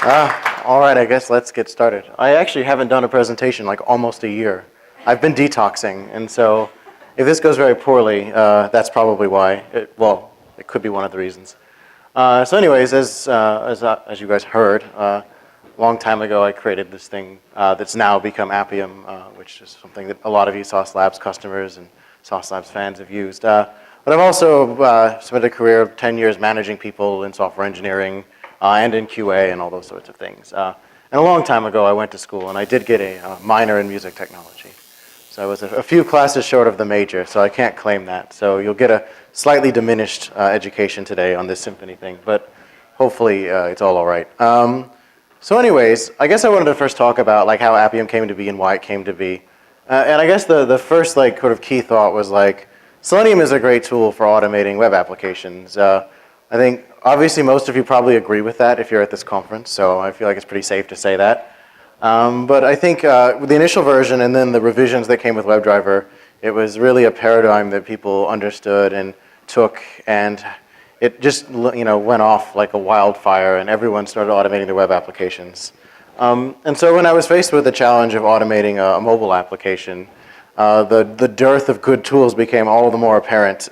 All right, I guess let's get started. I actually haven't done a presentation like almost a year. I've been detoxing, and so if this goes very poorly, that's probably why. It could be one of the reasons. So anyways, as you guys heard, a long time ago I created this thing that's now become Appium, which is something that a lot of you Sauce Labs customers and Sauce Labs fans have used. But I've also spent a career of 10 years managing people in software engineering and in QA and all those sorts of things. And a long time ago I went to school and I did get a minor in music technology. So I was a few classes short of the major, so I can't claim that. So you'll get a slightly diminished education today on this Symphony thing, but hopefully it's all right. So anyways, I guess I wanted to first talk about like how Appium came to be and why it came to be. And I guess the first like sort of key thought was like, Selenium is a great tool for automating web applications. I think obviously most of you probably agree with that if you're at this conference, so I feel like it's pretty safe to say that. But I think with the initial version and then the revisions that came with WebDriver, it was really a paradigm that people understood and took, and it just went off like a wildfire, and everyone started automating their web applications. And so when I was faced with the challenge of automating a mobile application, the dearth of good tools became all the more apparent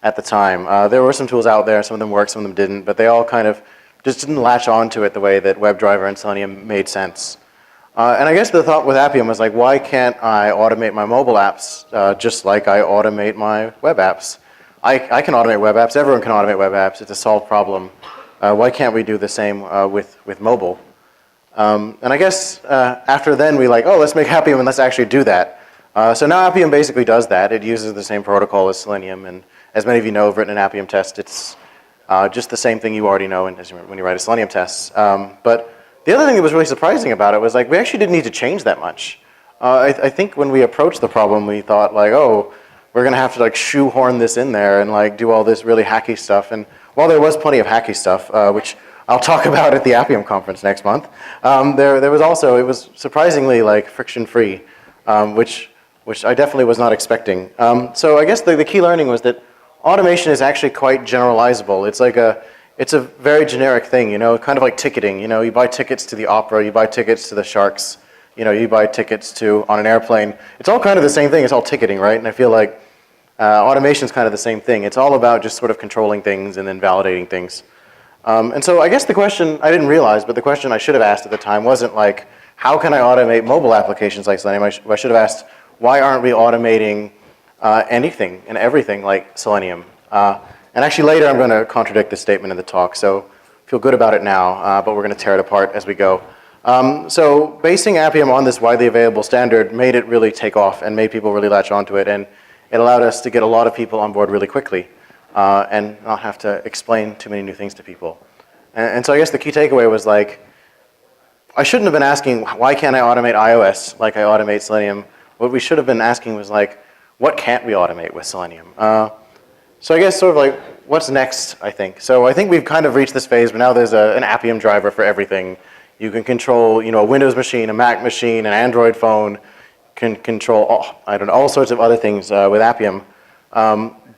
at the time. There were some tools out there, some of them worked, some of them didn't, but they all kind of just didn't latch onto it the way that WebDriver and Selenium made sense. And I guess the thought with Appium was like, why can't I automate my mobile apps just like I automate my web apps? I can automate web apps, everyone can automate web apps, it's a solved problem. Why can't we do the same with mobile? And I guess after then we like, let's make Appium and let's actually do that. So now Appium basically does that. It uses the same protocol as Selenium, and as many of you know, have written an Appium test. It's just the same thing you already know when you write a Selenium test. But the other thing that was really surprising about it was like we actually didn't need to change that much. I think when we approached the problem, we thought like, we're going to have to like shoehorn this in there and like do all this really hacky stuff. And while there was plenty of hacky stuff, which I'll talk about at the Appium conference next month, there was also, it was surprisingly like friction-free, which I definitely was not expecting. So I guess the key learning was that automation is actually quite generalizable. It's a very generic thing, kind of like ticketing. You buy tickets to the opera, you buy tickets to the Sharks, you buy tickets on an airplane. It's all kind of the same thing. It's all ticketing, right? And I feel like automation is kind of the same thing. It's all about just sort of controlling things and then validating things. And so I guess the question, I didn't realize, but the question I should have asked at the time wasn't like, how can I automate mobile applications like Selenium? I should have asked, why aren't we automating anything and everything like Selenium? And actually later I'm going to contradict this statement in the talk, so feel good about it now, but we're going to tear it apart as we go. So basing Appium on this widely available standard made it really take off and made people really latch onto it, and it allowed us to get a lot of people on board really quickly and not have to explain too many new things to people. And so I guess the key takeaway was like, I shouldn't have been asking, why can't I automate iOS like I automate Selenium? What we should have been asking was like, what can't we automate with Selenium? So I guess sort of like, what's next, I think? So I think we've kind of reached this phase where now there's an Appium driver for everything. You can control, a Windows machine, a Mac machine, an Android phone, can control, all sorts of other things with Appium.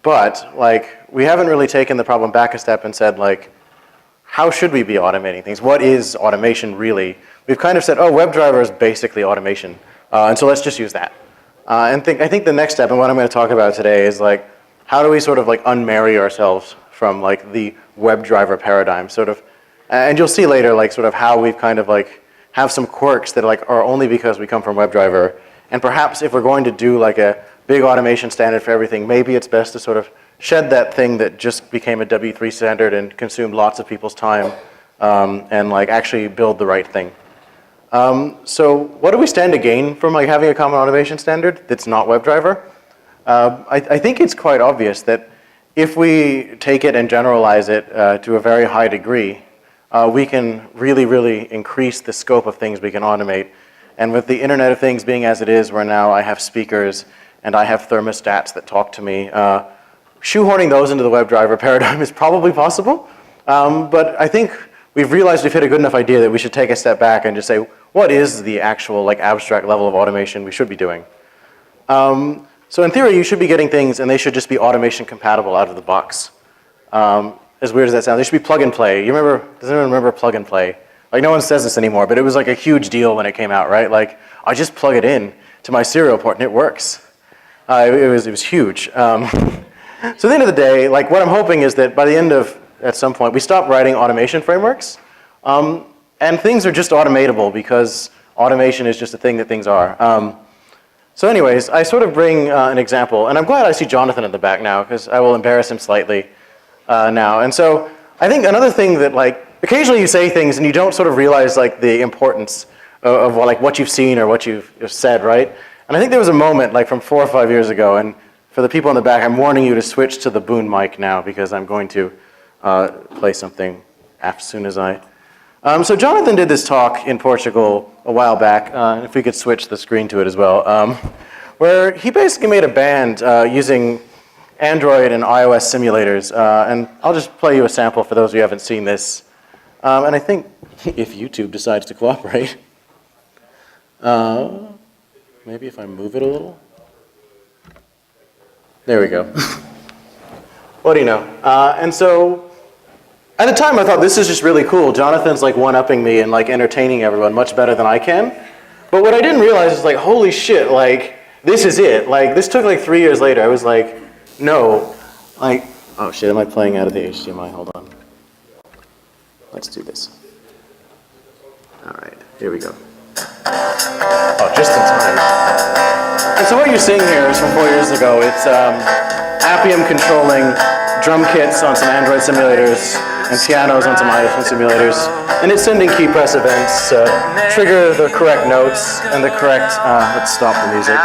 But like, we haven't really taken the problem back a step and said like, how should we be automating things? What is automation really? We've kind of said, WebDriver is basically automation. And so let's just use that. I think the next step, and what I'm going to talk about today, is like, how do we sort of like unmarry ourselves from like the WebDriver paradigm, sort of, and you'll see later like sort of how we've kind of like have some quirks that like are only because we come from WebDriver, and perhaps if we're going to do like a big automation standard for everything, maybe it's best to sort of shed that thing that just became a W3 standard and consumed lots of people's time, and like actually build the right thing. So what do we stand to gain from like having a common automation standard that's not WebDriver? I think it's quite obvious that if we take it and generalize it to a very high degree, we can really, really increase the scope of things we can automate. And with the Internet of Things being as it is, where now I have speakers and I have thermostats that talk to me, shoehorning those into the WebDriver paradigm is probably possible. But I think we've realized we've hit a good enough idea that we should take a step back and just say, what is the actual like abstract level of automation we should be doing? So in theory, you should be getting things, and they should just be automation compatible out of the box. As weird as that sounds, they should be plug and play. Does anyone remember plug and play? Like, no one says this anymore, but it was like a huge deal when it came out, right? Like, I just plug it in to my serial port and it works. It was huge. So at the end of the day, like, what I'm hoping is that by the end of, at some point, we stop writing automation frameworks, and things are just automatable because automation is just a thing that things are. So anyways, I sort of bring an example, and I'm glad I see Jonathan in the back now because I will embarrass him slightly now. And so I think another thing that, like, occasionally you say things and you don't sort of realize like the importance of like what you've seen or what you've said, right? And I think there was a moment like from 4 or 5 years ago, and for the people in the back, I'm warning you to switch to the boom mic now because I'm going to play something as soon as I... So Jonathan did this talk in Portugal a while back, if we could switch the screen to it as well, where he basically made a band using Android and iOS simulators, and I'll just play you a sample for those of you who haven't seen this. And I think if YouTube decides to cooperate, maybe if I move it a little. There we go. What do you know? And so at the time I thought this is just really cool. Jonathan's like one-upping me and like entertaining everyone much better than I can. But what I didn't realize is like, holy shit, like this is it. Like this took like 3 years later. I was like, no, like, oh shit, am I playing out of the HDMI? Hold on. Let's do this. All right, here we go. Oh, just in time. And so what you're seeing here is from 4 years ago. It's Appium controlling drum kits on some Android simulators and pianos on some iPhone simulators. And it's sending key press events to trigger the correct notes and the correct, let's stop the music.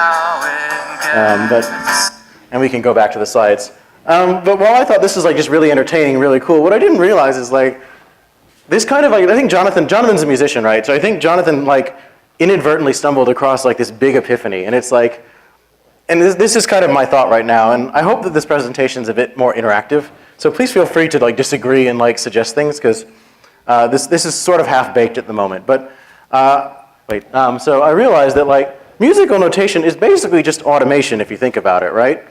And we can go back to the slides. But while I thought this was like just really entertaining, really cool, what I didn't realize is like, this kind of like, I think Jonathan's a musician, right? So I think Jonathan like inadvertently stumbled across like this big epiphany. And it's like, and this is kind of my thought right now. And I hope that this presentation is a bit more interactive. So please feel free to like disagree and like suggest things because this is sort of half-baked at the moment. But so I realized that like musical notation is basically just automation if you think about it, right?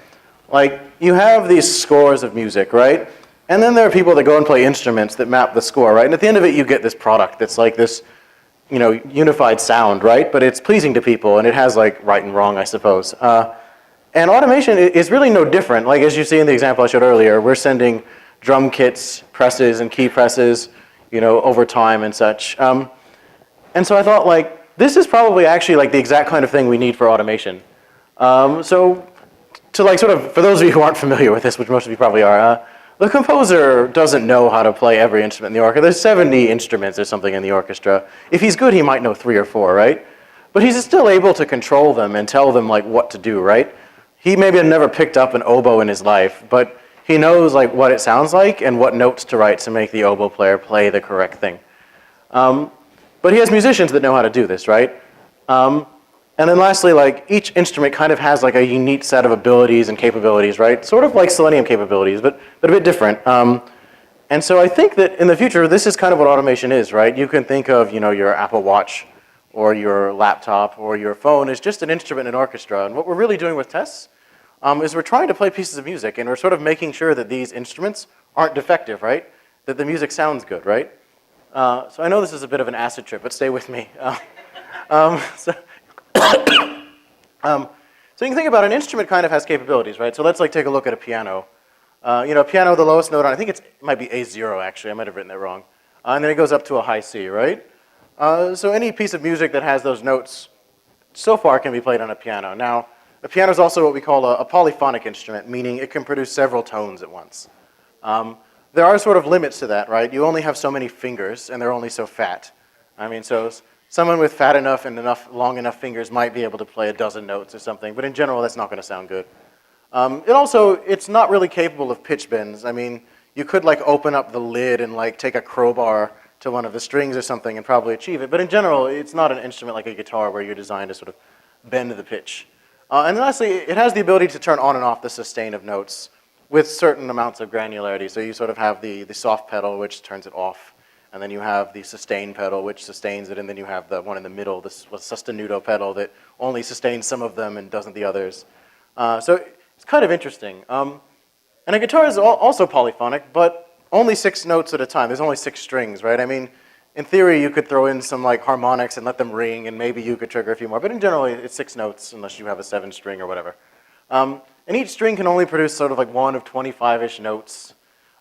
Like you have these scores of music, right? And then there are people that go and play instruments that map the score, right? And at the end of it, you get this product that's like this, you know, unified sound, right? But it's pleasing to people, and it has like right and wrong, I suppose. And automation is really no different. Like as you see in the example I showed earlier, we're sending drum kits, presses, and key presses, you know, over time and such. And so I thought like, this is probably actually like the exact kind of thing we need for automation. So to like sort of, for those of you who aren't familiar with this, which most of you probably are, the composer doesn't know how to play every instrument in the orchestra. There's 70 instruments or something in the orchestra. If he's good, he might know 3 or 4, right? But he's still able to control them and tell them like what to do, right? He maybe had never picked up an oboe in his life, but he knows like what it sounds like and what notes to write to make the oboe player play the correct thing. But he has musicians that know how to do this, right? And then lastly, like each instrument kind of has like a unique set of abilities and capabilities, right? Sort of like Selenium capabilities, but a bit different. And so I think that in the future, this is kind of what automation is, right? You can think of, you know, your Apple Watch or your laptop or your phone as just an instrument in an orchestra. And what we're really doing with tests is we're trying to play pieces of music and we're sort of making sure that these instruments aren't defective, right? That the music sounds good, right? So I know this is a bit of an acid trip, but stay with me. So you can think about an instrument kind of has capabilities, right? So let's like take a look at a piano. You know, a piano, the lowest note on, I think it might be A0 actually, I might have written that wrong. And then it goes up to a high C, right? So any piece of music that has those notes so far can be played on a piano. Now, a piano is also what we call a polyphonic instrument, meaning it can produce several tones at once. There are sort of limits to that, right? You only have so many fingers and they're only so fat. I mean, so someone with fat enough and long enough fingers might be able to play a dozen notes or something, but in general, that's not going to sound good. It's not really capable of pitch bends. I mean, you could like open up the lid and like take a crowbar to one of the strings or something and probably achieve it, but in general, it's not an instrument like a guitar where you're designed to sort of bend the pitch. And lastly, it has the ability to turn on and off the sustain of notes with certain amounts of granularity. So you sort of have the soft pedal, which turns it off. And then you have the sustain pedal, which sustains it, and then you have the one in the middle, the sostenuto pedal that only sustains some of them and doesn't the others. So it's kind of interesting. And a guitar is also polyphonic, but only 6 notes at a time. There's only 6 strings, right? I mean, in theory, you could throw in some like harmonics and let them ring, and maybe you could trigger a few more. But in general, it's 6 notes unless you have a 7 string or whatever. And each string can only produce sort of like one of 25-ish notes.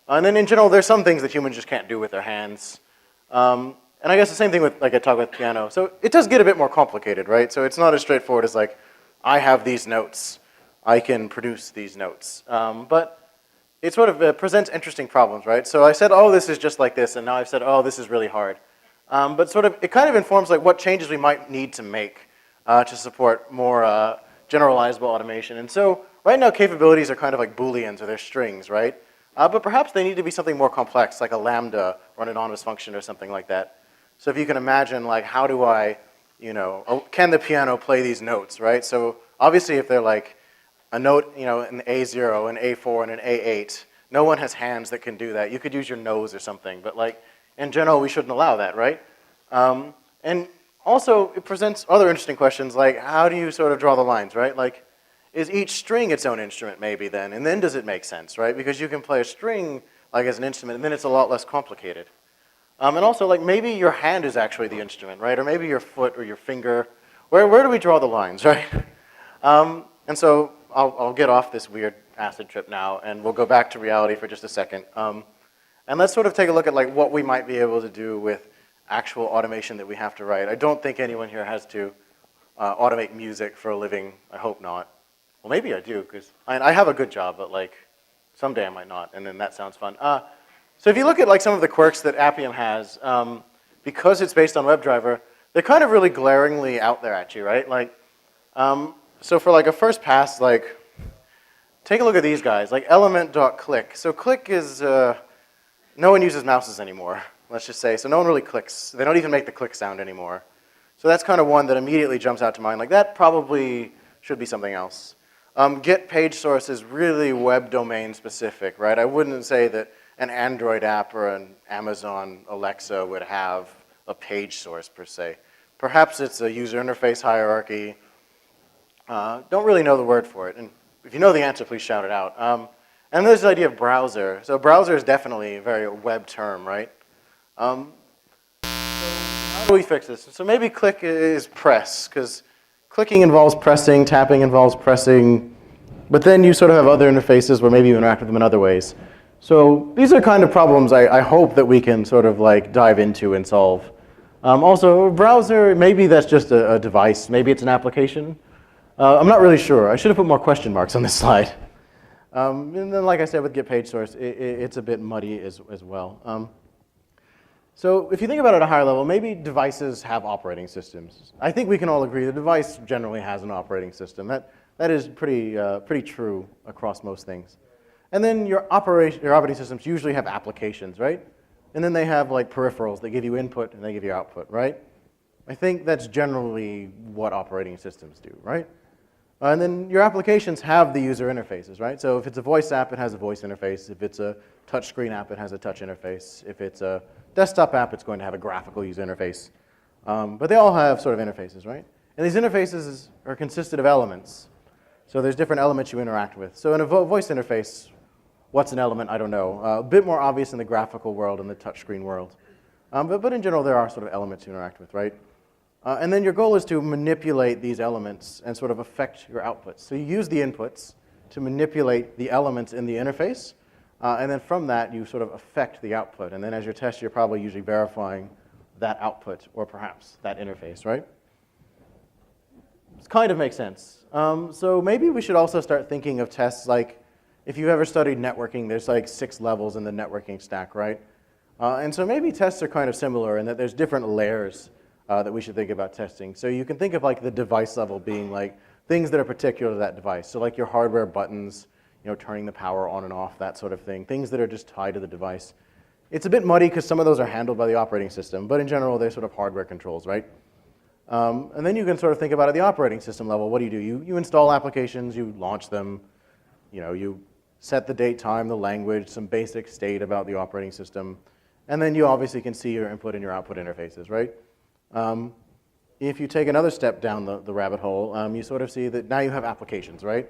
And then in general, there's some things that humans just can't do with their hands. And I guess the same thing with, like I talked with piano. So it does get a bit more complicated, right? So it's not as straightforward as like, I have these notes. I can produce these notes. But it sort of presents interesting problems, right? So I said, oh, this is just like this, and now I've said, oh, this is really hard. But sort of, it kind of informs like what changes we might need to make to support more generalizable automation. And so right now, capabilities are kind of like Booleans, or they're strings, right? But perhaps they need to be something more complex, like a lambda or an anonymous function or something like that. So if you can imagine, like, how do I, can the piano play these notes, right? So obviously, if they're like a note, an A0, an A4, and an A8. No one has hands that can do that. You could use your nose or something, but like in general, we shouldn't allow that, right? And also, it presents other interesting questions, like how do you sort of draw the lines, right? Like, is each string its own instrument maybe then? And then does it make sense, right? Because you can play a string like as an instrument, and then it's a lot less complicated. And also, like maybe your hand is actually the instrument, right? Or maybe your foot or your finger. Where do we draw the lines, right? And so I'll get off this weird acid trip now, and we'll go back to reality for just a second. And let's sort of take a look at like what we might be able to do with actual automation that we have to write. I don't think anyone here has to automate music for a living. I hope not. Well, maybe I do, because I have a good job, but like someday I might not, and then that sounds fun. So if you look at like some of the quirks that Appium has, because it's based on WebDriver, they're kind of really glaringly out there at you, right? Like, so for like a first pass, like, take a look at these guys, like element.click. So click is, no one uses mouses anymore, let's just say. So no one really clicks. They don't even make the click sound anymore. So that's kind of one that immediately jumps out to mind. Like that probably should be something else. Get page source is really web domain specific, right? I wouldn't say that an Android app or an Amazon Alexa would have a page source per se. Perhaps it's a user interface hierarchy. Don't really know the word for it. And if you know the answer, please shout it out. And there's the idea of browser. So browser is definitely a very web term, right? So how do we fix this? So maybe click is press, because clicking involves pressing, tapping involves pressing, but then you sort of have other interfaces where maybe you interact with them in other ways. So these are kind of problems I hope that we can sort of like dive into and solve. Also, browser, maybe that's just a device. Maybe it's an application. I'm not really sure. I should have put more question marks on this slide. And then, like I said, with get page source, it's a bit muddy as well. So if you think about it at a higher level, maybe devices have operating systems. I think we can all agree the device generally has an operating system. That is pretty true across most things. And then your operating systems usually have applications, right? And then they have like peripherals that give you input and they give you output, right? I think that's generally what operating systems do, right? And then your applications have the user interfaces, right? So if it's a voice app, it has a voice interface. If it's a touchscreen app, it has a touch interface. If it's a desktop app, it's going to have a graphical user interface. But they all have sort of interfaces, right? And these interfaces are consisted of elements. So there's different elements you interact with. So in a voice interface, what's an element? I don't know. A bit more obvious in the graphical world and the touchscreen world. But in general, there are sort of elements you interact with, right? And then your goal is to manipulate these elements and sort of affect your outputs. So you use the inputs to manipulate the elements in the interface. And then from that, you sort of affect the output. And then as your test, you're probably usually verifying that output or perhaps that interface, right? It kind of makes sense. So maybe we should also start thinking of tests like, if you've ever studied networking, there's like 6 levels in the networking stack, right? And so maybe tests are kind of similar in that there's different layers that we should think about testing. So you can think of like the device level being like things that are particular to that device. So like your hardware buttons, turning the power on and off, that sort of thing. Things that are just tied to the device. It's a bit muddy because some of those are handled by the operating system, but in general, they're sort of hardware controls, right? And then you can sort of think about at the operating system level, what do? You install applications, you launch them, you set the date, time, the language, some basic state about the operating system, and then you obviously can see your input and your output interfaces, right? If you take another step down the rabbit hole, you sort of see that now you have applications, right?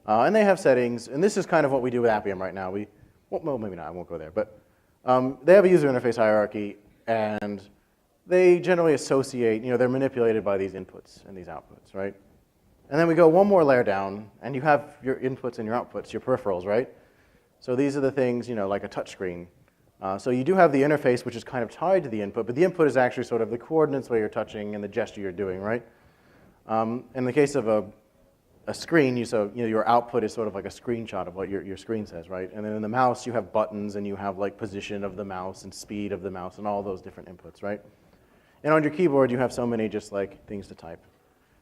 And they have settings, and this is kind of what we do with Appium right now. Well, maybe not, I won't go there, but they have a user interface hierarchy, and they generally associate, they're manipulated by these inputs and these outputs, right? And then we go one more layer down, and you have your inputs and your outputs, your peripherals, right? So these are the things, like a touch screen. So you do have the interface, which is kind of tied to the input, but the input is actually sort of the coordinates where you're touching and the gesture you're doing, right? In the case of a screen, your output is sort of like a screenshot of what your screen says, right? And then in the mouse, you have buttons, and you have like position of the mouse and speed of the mouse and all those different inputs, right? And on your keyboard, you have so many just like things to type.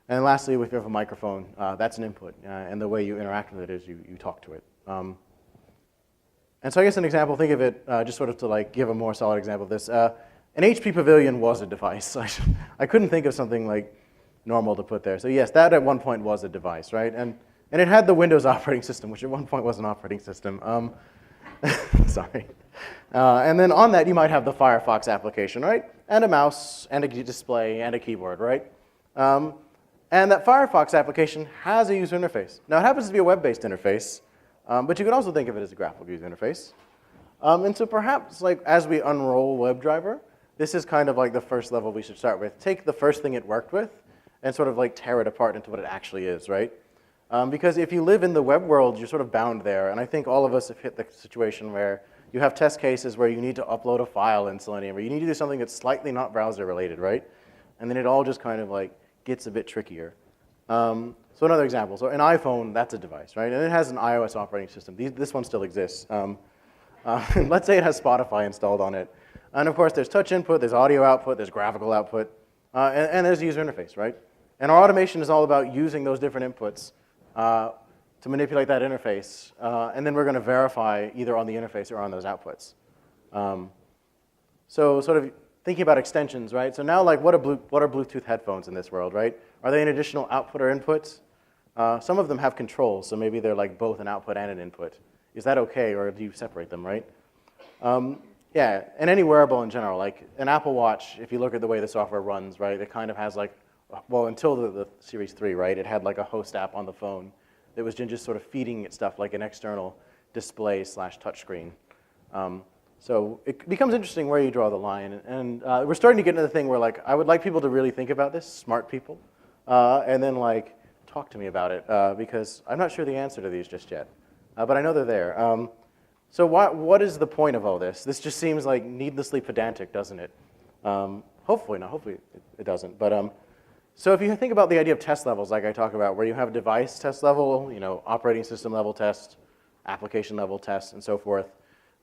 And lastly, if you have a microphone, that's an input, and the way you interact with it is you talk to it. And so I guess an example, think of it just sort of to like give a more solid example of this. An HP Pavilion was a device. I couldn't think of something like normal to put there. So yes, that at one point was a device, right? And it had the Windows operating system, which at one point was an operating system. Sorry. And then on that, you might have the Firefox application, right? And a mouse, and a display, and a keyboard, right? And that Firefox application has a user interface. Now, it happens to be a web-based interface, but you could also think of it as a graphical user interface. And so perhaps, like, as we unroll WebDriver, this is kind of like the first level we should start with. Take the first thing it worked with and sort of like tear it apart into what it actually is, right? Because if you live in the web world, you're sort of bound there. And I think all of us have hit the situation where you have test cases where you need to upload a file in Selenium, or you need to do something that's slightly not browser related, right? And then it all just kind of like gets a bit trickier. So another example, so an iPhone, that's a device, right? And it has an iOS operating system. This one still exists. Let's say it has Spotify installed on it. And of course, there's touch input, there's audio output, there's graphical output, and there's a user interface, right? And our automation is all about using those different inputs to manipulate that interface. And then we're going to verify either on the interface or on those outputs. So sort of thinking about extensions, right? So now, like, what are Bluetooth headphones in this world, right? Are they an additional output or input? Some of them have controls, so maybe they're like both an output and an input. Is that okay, or do you separate them, right? Yeah, and any wearable in general, like an Apple Watch, if you look at the way the software runs, right, it kind of has like, well, until the Series 3, right, it had like a host app on the phone that was just sort of feeding it stuff like an external display / touchscreen. So it becomes interesting where you draw the line. And we're starting to get into the thing where, like, I would like people to really think about this, smart people, and then, like, talk to me about it, because I'm not sure the answer to these just yet. But I know they're there. So what is the point of all this? This just seems like needlessly pedantic, doesn't it? Hopefully not. Hopefully it doesn't. But so if you think about the idea of test levels, like I talk about, where you have device test level, operating system level test, application level test, and so forth,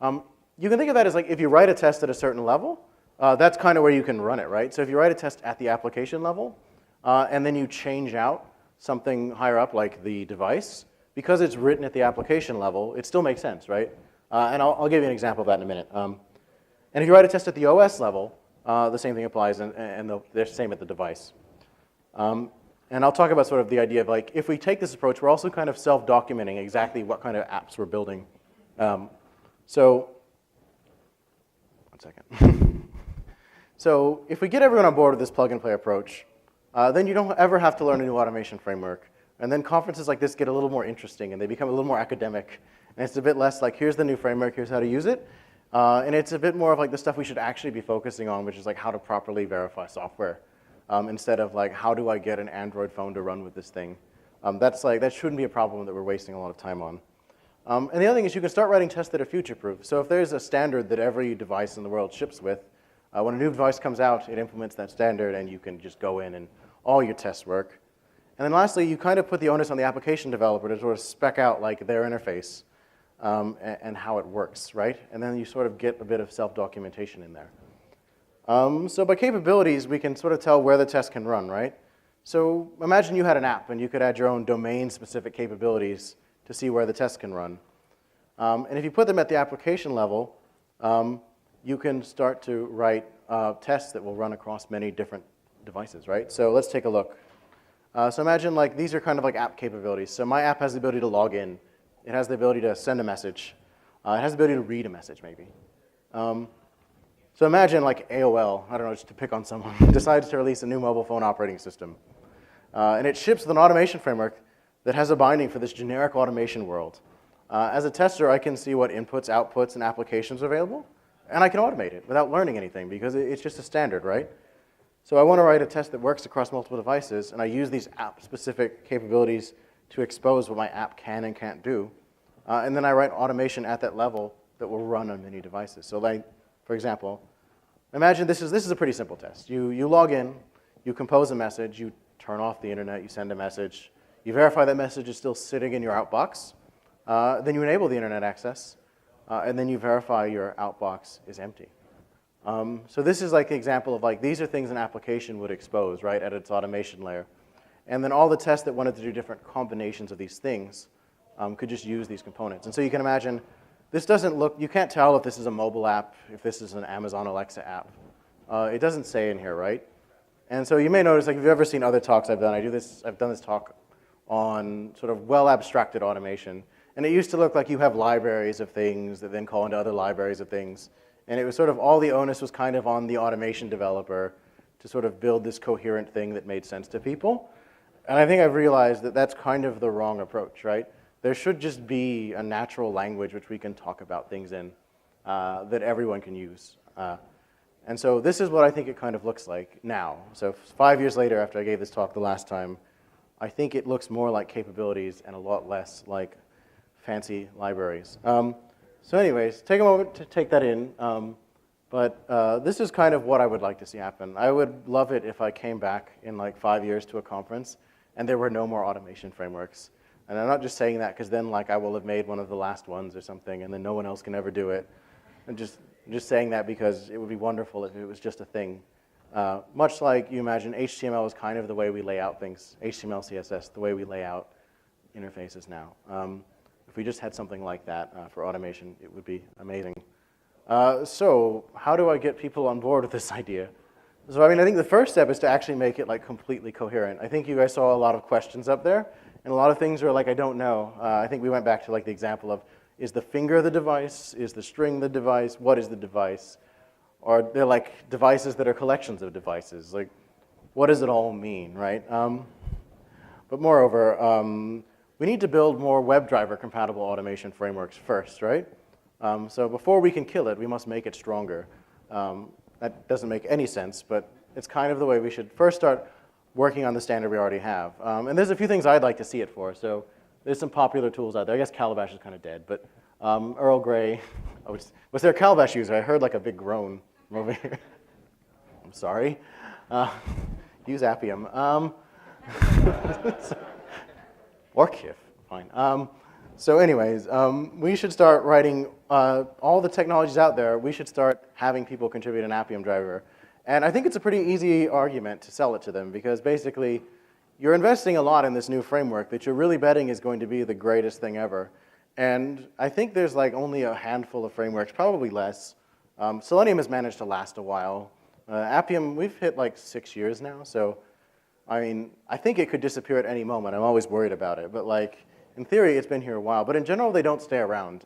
you can think of that as like if you write a test at a certain level, that's kind of where you can run it, right? So if you write a test at the application level, and then you change out something higher up, like the device, because it's written at the application level, it still makes sense, right? And I'll give you an example of that in a minute. And if you write a test at the OS level, the same thing applies, and they're the same at the device. And I'll talk about sort of the idea of, like, if we take this approach, we're also kind of self-documenting exactly what kind of apps we're building. So, one second. So if we get everyone on board with this plug-and-play approach, then you don't ever have to learn a new automation framework. And then conferences like this get a little more interesting, and they become a little more academic. And it's a bit less like, here's the new framework, here's how to use it. And it's a bit more of like the stuff we should actually be focusing on, which is like how to properly verify software. Instead of like, how do I get an Android phone to run with this thing? That shouldn't be a problem that we're wasting a lot of time on. And the other thing is you can start writing tests that are future-proof. So if there's a standard that every device in the world ships with, when a new device comes out, it implements that standard, and you can just go in and all your tests work. And then lastly, you kind of put the onus on the application developer to sort of spec out like their interface and how it works, right? And then you sort of get a bit of self-documentation in there. So by capabilities, we can sort of tell where the test can run, right? So imagine you had an app, and you could add your own domain-specific capabilities to see where the test can run. And if you put them at the application level, you can start to write tests that will run across many different devices, right? So let's take a look. So imagine like these are kind of like app capabilities. So my app has the ability to log in. It has the ability to send a message. It has the ability to read a message, maybe. So imagine like AOL, I don't know, just to pick on someone, decides to release a new mobile phone operating system. And it ships with an automation framework that has a binding for this generic automation world. As a tester, I can see what inputs, outputs, and applications are available, and I can automate it without learning anything because it's just a standard, right? So I want to write a test that works across multiple devices, and I use these app-specific capabilities to expose what my app can and can't do. And then I write automation at that level that will run on many devices. So like, for example, imagine this is a pretty simple test. You log in, you compose a message, you turn off the internet, you send a message, you verify that message is still sitting in your outbox, then you enable the internet access, and then you verify your outbox is empty. So this is like an example of like, these are things an application would expose, right, at its automation layer. And then all the tests that wanted to do different combinations of these things could just use these components. And so you can imagine, this doesn't look, you can't tell if this is a mobile app, if this is an Amazon Alexa app. It doesn't say in here, right? And so you may notice, like if you've ever seen other talks I've done, I've done this talk on sort of well-abstracted automation. And it used to look like you have libraries of things that then call into other libraries of things. And it was sort of all the onus was kind of on the automation developer to sort of build this coherent thing that made sense to people. And I think I've realized that that's kind of the wrong approach, right? There should just be a natural language which we can talk about things in that everyone can use. And so this is what I think it kind of looks like now. So 5 years later, after I gave this talk the last time, I think it looks more like capabilities and a lot less like fancy libraries. So anyways, take a moment to take that in. But this is kind of what I would like to see happen. I would love it if I came back in like 5 years to a conference and there were no more automation frameworks. And I'm not just saying that because then like I will have made one of the last ones or something and then no one else can ever do it. I'm just saying that because it would be wonderful if it was just a thing. Much like you imagine HTML is kind of the way we lay out things, HTML, CSS, the way we lay out interfaces now. If we just had something like that for automation, it would be amazing. So how do I get people on board with this idea? So I mean, I think the first step is to actually make it like completely coherent. I think you guys saw a lot of questions up there, and a lot of things are like, I don't know. I think we went back to like the example of, is the finger the device? Is the string the device? What is the device? Or they're like devices that are collections of devices. Like, what does it all mean, right? But moreover, we need to build more WebDriver compatible automation frameworks first, right? So before we can kill it, we must make it stronger. That doesn't make any sense, but it's kind of the way we should first start working on the standard we already have. And there's a few things I'd like to see it for. So there's some popular tools out there. I guess Calabash is kind of dead, but Earl Grey. Was there a Calabash user? I heard like a big groan from over here. I'm sorry. Use Appium. Or Kif, fine. So anyways, we should start writing all the technologies out there. We should start having people contribute an Appium driver. And I think it's a pretty easy argument to sell it to them because basically you're investing a lot in this new framework that you're really betting is going to be the greatest thing ever. And I think there's like only a handful of frameworks, probably less. Selenium has managed to last a while. Appium, we've hit like 6 years now. So I mean, I think it could disappear at any moment. I'm always worried about it. But like, in theory, it's been here a while. But in general, they don't stay around.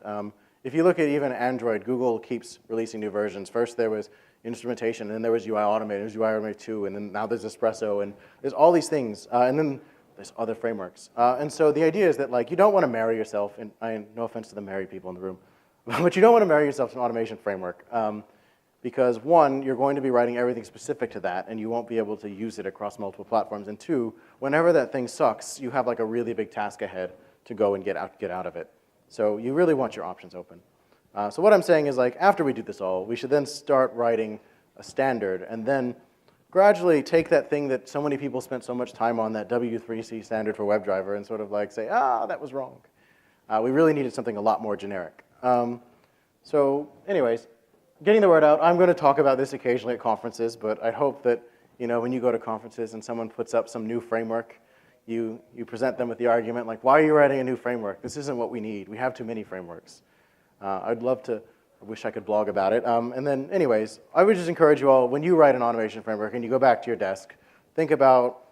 If you look at even Android, Google keeps releasing new versions. First, there was instrumentation, and then there was UI Automate, there's UI Automate 2, and then now there's Espresso, and there's all these things. And then there's other frameworks. And so the idea is that like, you don't want to marry yourself, and no offense to the married people in the room, but you don't want to marry yourself to an automation framework. Because one, you're going to be writing everything specific to that, and you won't be able to use it across multiple platforms. And two, whenever that thing sucks, you have like a really big task ahead to go and get out of it. So you really want your options open. So what I'm saying is like, after we do this all, we should then start writing a standard, and then gradually take that thing that so many people spent so much time on, that W3C standard for WebDriver, and sort of like say, that was wrong. We really needed something a lot more generic. So anyways, getting the word out, I'm going to talk about this occasionally at conferences, but I hope that when you go to conferences and someone puts up some new framework, you present them with the argument like, why are you writing a new framework? This isn't what we need. We have too many frameworks. I'd love to, I wish I could blog about it. And then anyways, I would just encourage you all, when you write an automation framework and you go back to your desk, think about,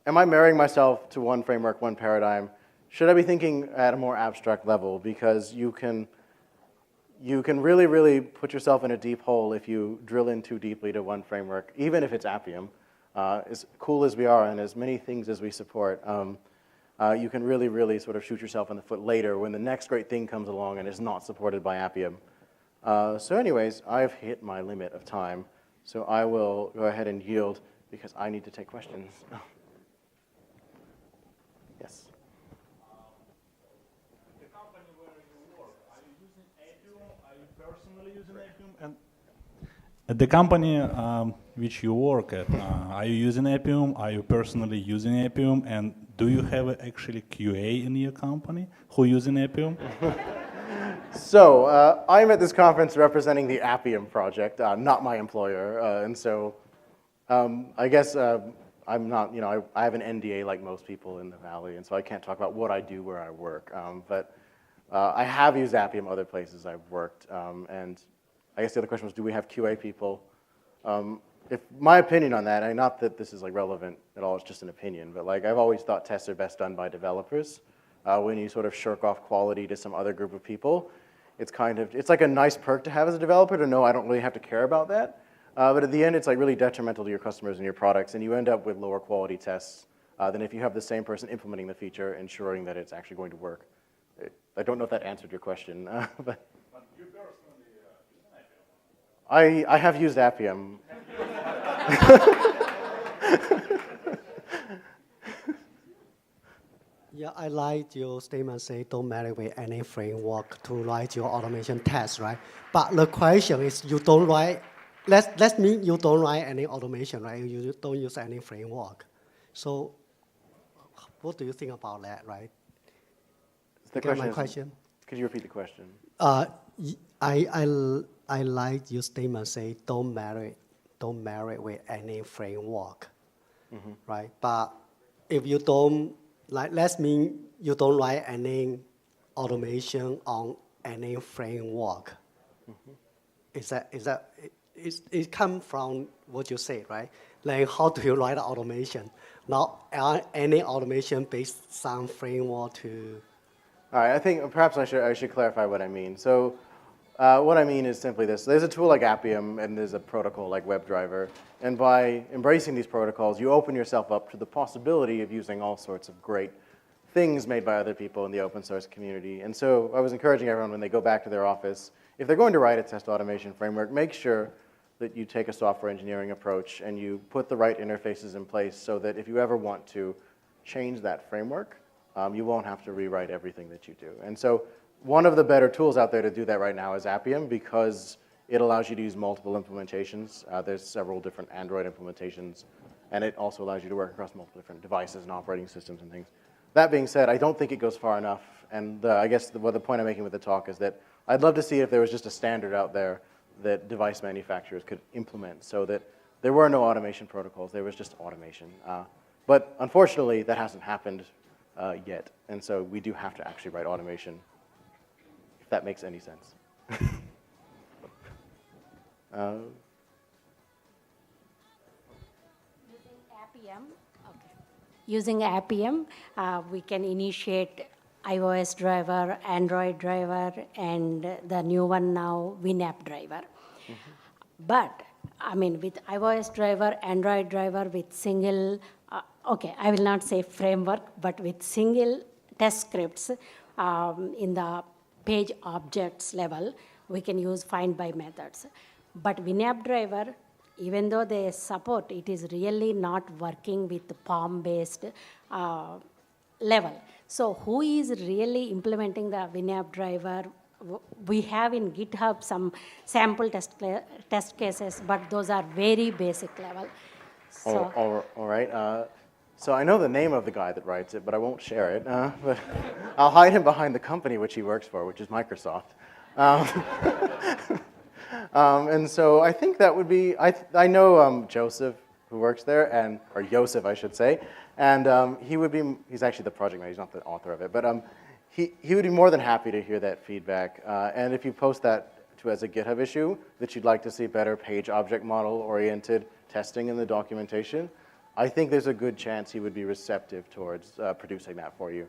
am I marrying myself to one framework, one paradigm? Should I be thinking at a more abstract level? Because you can really, really put yourself in a deep hole if you drill in too deeply to one framework, even if it's Appium. As cool as we are and as many things as we support, you can really, really sort of shoot yourself in the foot later when the next great thing comes along and is not supported by Appium. So anyways, I've hit my limit of time, so I will go ahead and yield because I need to take questions. Yes. The company where you work, are you using Appium? Are you personally using Appium? And at the company which you work at, are you using Appium? Are you personally using Appium? And do you have actually QA in your company who using Appium? So I'm at this conference representing the Appium project, not my employer, and so I guess I'm not, I have an NDA like most people in the Valley, and so I can't talk about what I do where I work. But I have used Appium other places I've worked, and I guess the other question was, do we have QA people? If my opinion on that, and not that this is like relevant at all, it's just an opinion, but like I've always thought tests are best done by developers. When you sort of shirk off quality to some other group of people, it's like a nice perk to have as a developer to know I don't really have to care about that. But at the end, it's like really detrimental to your customers and your products, and you end up with lower quality tests than if you have the same person implementing the feature, ensuring that it's actually going to work. I don't know if that answered your question, but You personally use Appium? I have used Appium. Yeah, I like your statement say don't matter with any framework to write your automation test, right? But the question is you don't write, let's mean you don't write any automation, right? You don't use any framework. So what do you think about that, right? The Get my is- question? Could you repeat the question? I like your statement say don't marry with any framework, right? But if you don't, like, let's mean you don't write any automation on any framework. It come from what you said, right? Like how do you write automation? Not any automation based on framework to. All right, I think perhaps I should clarify what I mean. So what I mean is simply this. There's a tool like Appium, and there's a protocol like WebDriver. And by embracing these protocols, you open yourself up to the possibility of using all sorts of great things made by other people in the open source community. And so I was encouraging everyone when they go back to their office, if they're going to write a test automation framework, make sure that you take a software engineering approach and you put the right interfaces in place so that if you ever want to change that framework, you won't have to rewrite everything that you do. And so one of the better tools out there to do that right now is Appium because it allows you to use multiple implementations. There's several different Android implementations, and it also allows you to work across multiple different devices and operating systems and things. That being said, I don't think it goes far enough, and I guess the point I'm making with the talk is that I'd love to see if there was just a standard out there that device manufacturers could implement so that there were no automation protocols, there was just automation. But unfortunately, that hasn't happened yet, and so we do have to actually write automation, if that makes any sense. Using Appium, we can initiate iOS driver, Android driver, and the new one now, WinApp driver. But, I mean, with iOS driver, Android driver, with single, I will not say framework, but with single test scripts in the page objects level, we can use find by methods. But WinApp driver, even though they support, it is really not working with the POM-based level. So who is really implementing the WinApp driver? We have in GitHub some sample test cases, but those are very basic level. So, all right. So I know the name of the guy that writes it, but I won't share it. But I'll hide him behind the company which he works for, which is Microsoft. And so I think that would be, I know Joseph, who works there, or Joseph, I should say, and he's actually the project manager, he's not the author of it, but he would be more than happy to hear that feedback. And if you post that as a GitHub issue, that you'd like to see better page object model-oriented testing in the documentation, I think there's a good chance he would be receptive towards producing that for you.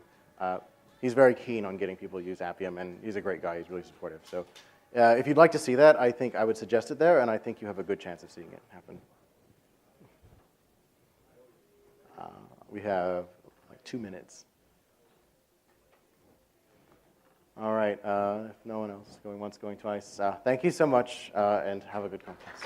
He's very keen on getting people to use Appium, and he's a great guy, he's really supportive. So if you'd like to see that, I think I would suggest it there, and I think you have a good chance of seeing it happen. We have like 2 minutes. All right, if no one else is going once, going twice, thank you so much, and have a good conference.